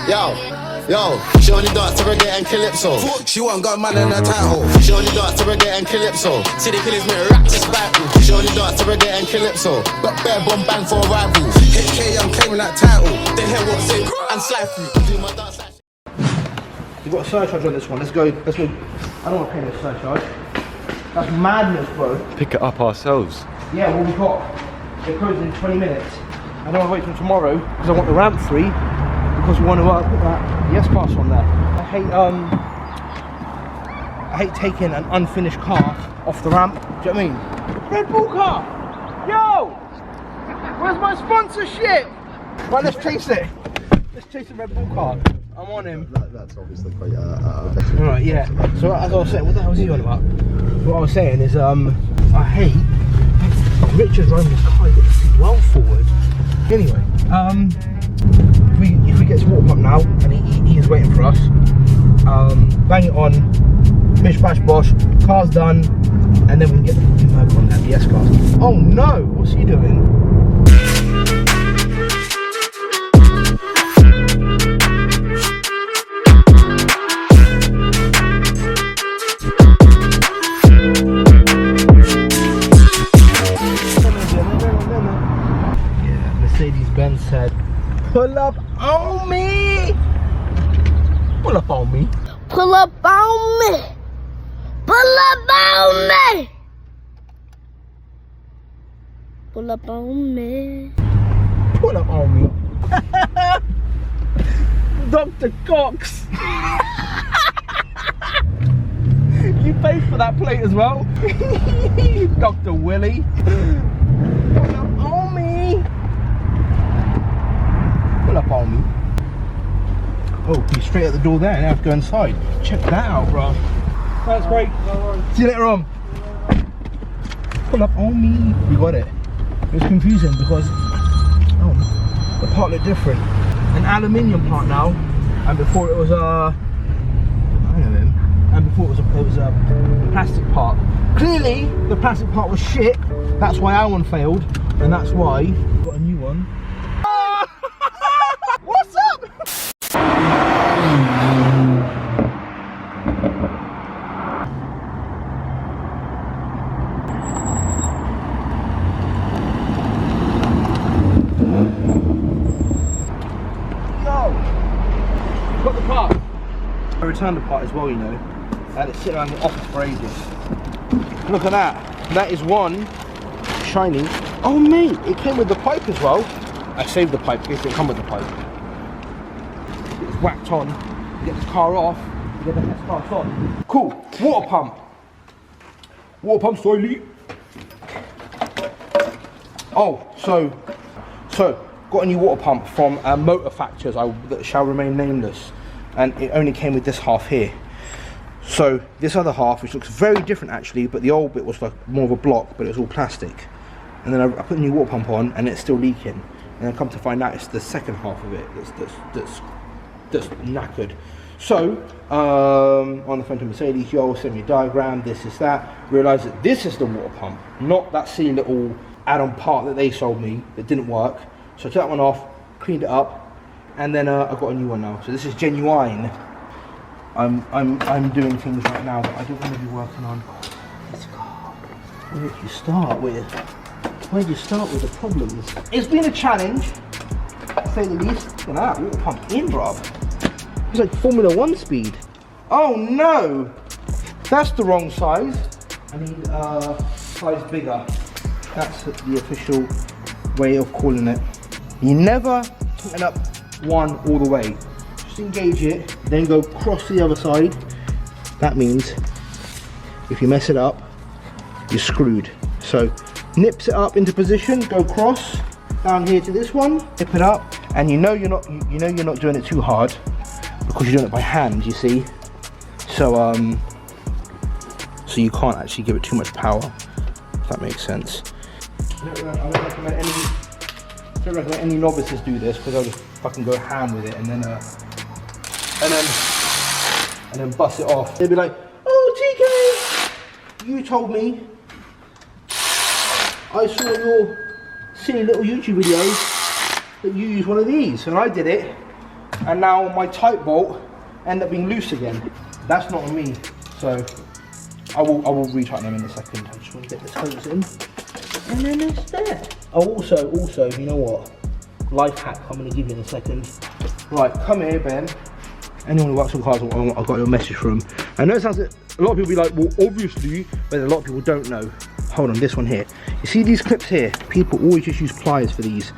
Yo, she only dance to reggae and calypso. She want got man in her title. She only dance to reggae and calypso. See the killers make rap this Bible. She only dance to reggae and calypso. Got bare bomb bang for a rival. HK, I'm claiming that title. They hear what's it and slide through. Do my dance like. You've got a surcharge on this one. Let's go. I don't want to pay this surcharge. That's madness, bro. Pick it up ourselves. Yeah, well, we've got. It closes in 20 minutes. I don't want to wait till tomorrow because I want the ramp free. Because we want to put that yes pass on there. I hate taking an unfinished car off the ramp. Do you know what I mean? Red Bull car! Yo! Where's my sponsorship? Right, let's chase it. Let's chase the Red Bull car. I'm on him. That's obviously quite Alright, yeah. So as I was saying, what the hell was he on about? What I was saying is, I hate Richard's driving his car, he gets the seat well forward. Anyway, if we get to water pump now, and he is waiting for us, bang it on, bish bash bosh, car's done, and then we can get the fucking motor on that, the S-Class. Oh no, what's he doing? Yeah, Mercedes-Benz said, pull up on me! Pull up on me. Pull up on me. Pull up on me. Pull up on me. Pull up on me. Dr. Cox. You paid for that plate as well. Dr. Willie. Pull up on me. Pull up on me. Oh, he's straight at the door there. Now I have to go inside. Check that out, bro. Thanks, break. See you later on. Pull up on me. You got it. It was confusing because the part looked different. An aluminium part now, and before it was I know him. And before it was a plastic part. Clearly, the plastic part was shit. That's why our one failed, and that's why we got a new one. What's up? Got the part. I returned the part as well, you know. I had it sit around the office for ages. Look at that. That is one shiny. Oh mate, it came with the pipe as well. I saved the pipe because it didn't come with the pipe. It's whacked on. You get the car off. You get the S-Class on. Cool. Water pump. Water pump slowly. Oh, so got a new water pump from motor facturers that shall remain nameless, and it only came with this half here. So this other half, which looks very different actually, but the old bit was like more of a block, but it was all plastic. And then I put a new water pump on, and it's still leaking. And I come to find out it's the second half of it that's knackered. So on the phone to Mercedes, yo, send me a diagram, this is that. Realised that this is the water pump, not that silly little add-on part that they sold me that didn't work. So I took that one off, cleaned it up, and then I got a new one now. So this is genuine. I'm doing things right now that I don't want to be working on. Let's go. Where did you start with? Where did you start with the problems? It's been a challenge, to say the least. Look at that water pump in, bruv. It's like Formula 1 speed. Oh no! That's the wrong size. I need size bigger. That's the official way of calling it. You never tighten up one all the way. Just engage it, then go across to the other side. That means if you mess it up, you're screwed. So nips it up into position, go cross down here to this one, nip it up, and you know you're not doing it too hard because you're doing it by hand, you see. So so you can't actually give it too much power, if that makes sense. I don't recommend any novices do this because they'll just fucking go ham with it and then bust it off. They'll be like, oh TK, you told me. I saw your silly little YouTube videos that you use one of these, and I did it, and now my tight bolt ended up being loose again. That's not on me, so I will retighten them in a second. I just want to get this hose in, and then it's there. Oh, also, you know what? Life hack I'm going to give you in a second. Right, come here, Ben. Anyone who works on cars, I got your message from. I know it sounds, a lot of people be like, well, obviously, but a lot of people don't know. Hold on, this one here. You see these clips here? People always just use pliers for these.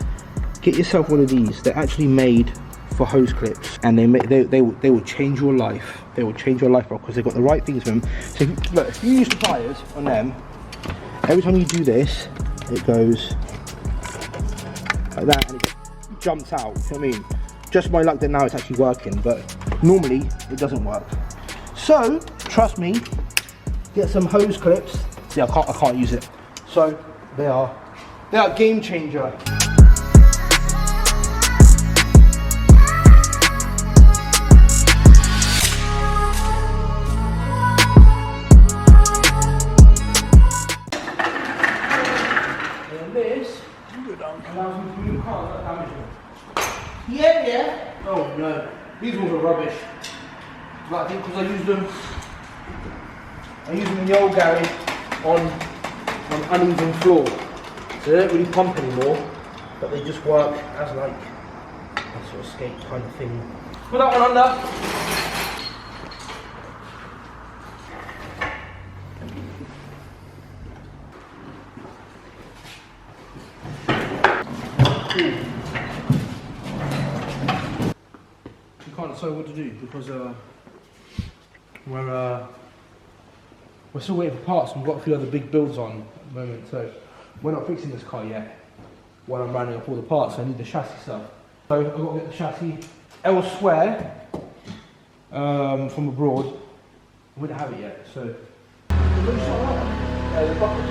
Get yourself one of these. They're actually made for hose clips, and they will change your life. They will change your life, bro, because they've got the right things for them. So look, if you use the pliers on them, every time you do this, it goes like that, and it jumps out. You know what I mean? Just by luck that now it's actually working, but normally it doesn't work. So trust me, get some hose clips. See, I can't use it. So they are game changer. And this allows me to move cars without damaging them. Yeah. Oh no, these ones are rubbish. But I think because I use them in the old garage on uneven floor, so they don't really pump anymore. But they just work as like a sort of skate kind of thing. Put that one under. Can't decide what to do because we're still waiting for parts, and we've got a few other big builds on at the moment, so we're not fixing this car yet. While I'm rounding up all the parts, I need the chassis stuff. So I've got to get the chassis elsewhere from abroad. We don't have it yet, so the buckets.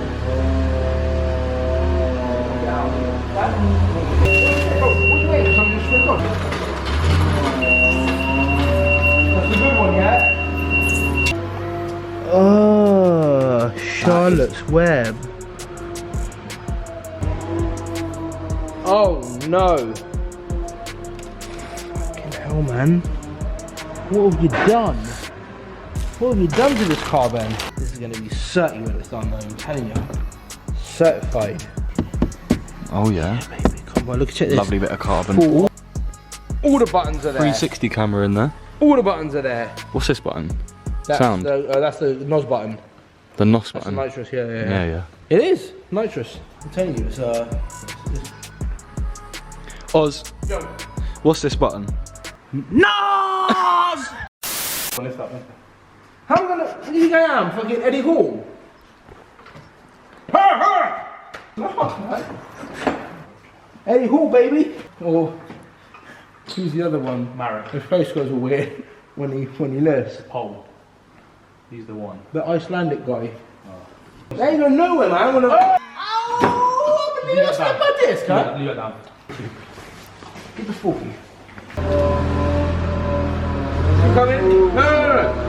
Oh, what are you waiting? Something just flipped on. That's a good one, yeah? Oh, Charlotte's Web. Oh no. Fucking hell, man. What have you done? What have you done to this car, Ben? This is going to be certain when it's done, though, I'm telling you. Certified. Oh yeah. Yeah, baby. Come on, look at this. Lovely bit of carbon. All the buttons are there. 360 camera in there. All the buttons are there. What's this button? That's Sound. That's the NOS button. The NOS That's button. the nitrous, yeah. Yeah. It is nitrous. I'm telling you, it's Oz. Yo. What's this button? NOS! Lift up, man. How am I gonna? What do you think I am? Fucking Eddie Hall? No, man. Eddie Hall, baby. Or who's the other one? Marek. His face goes all weird when he lifts. Pole. He's the one. The Icelandic guy. Oh. They ain't going nowhere, man. I'm gonna. Oh! Leave it down. About this, cut. Leave it down. Get the forky. You come in? No.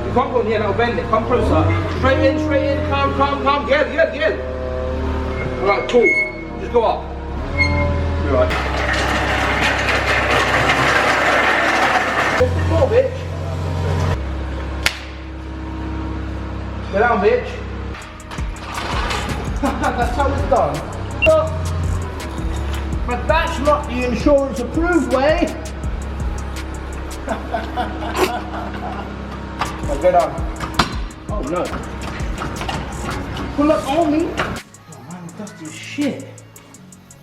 You can't go in here. That'll bend it. Come closer. Straight in. Come. Get. Alright, cool. Just go up. You're right. Lift the floor, bitch. Get down, bitch. That's how it's done. But that's not the insurance approved way. Now get on. Oh no. Pull up on me. Oh man, dusty as shit.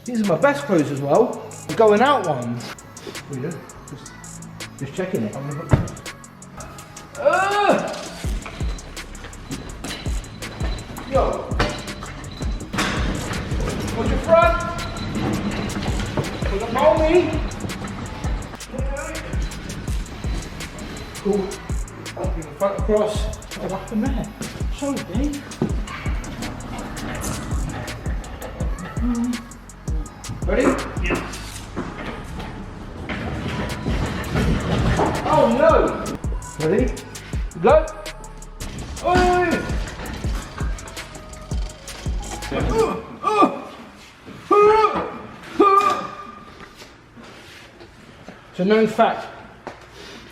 These are my best clothes as well. The going out ones. What are you doing? Just checking it. Yo. What's your front? Pull up on me. Cool. Bring the front across. What happened there? Sorry, Dave. Ready? Yeah. Oh no! Ready? Go! It's a known fact.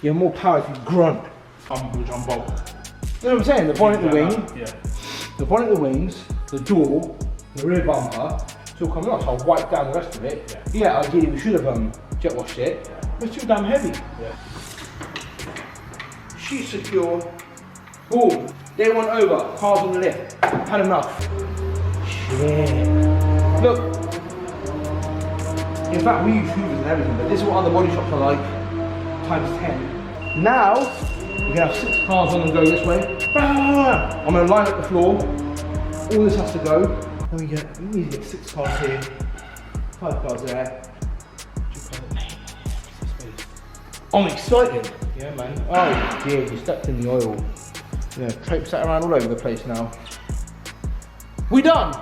You have more power if you grunt. Jumbo. You know what I'm saying? The bonnet, the wing, Yeah. the bonnet, the wings, the door, the rear bumper, it's all coming off. So I'll wipe down the rest of it. Yeah, ideally we should have jet washed it. But it's too damn heavy. Yeah. Sheet secure. Boom. Day one over. Cars on the lift. Had enough. Shit. Look. In fact, we use hoovers and everything, but this is what other body shops are like. Times 10. Now, we're gonna have 6 cars on and go this way. I'm gonna line up the floor. All this has to go. Then we need to get 6 cars here, 5 cars there. 2 cars there. I'm excited. Yeah, man. Oh, yeah, you stepped in the oil. Yeah, traipse that around all over the place now. We done!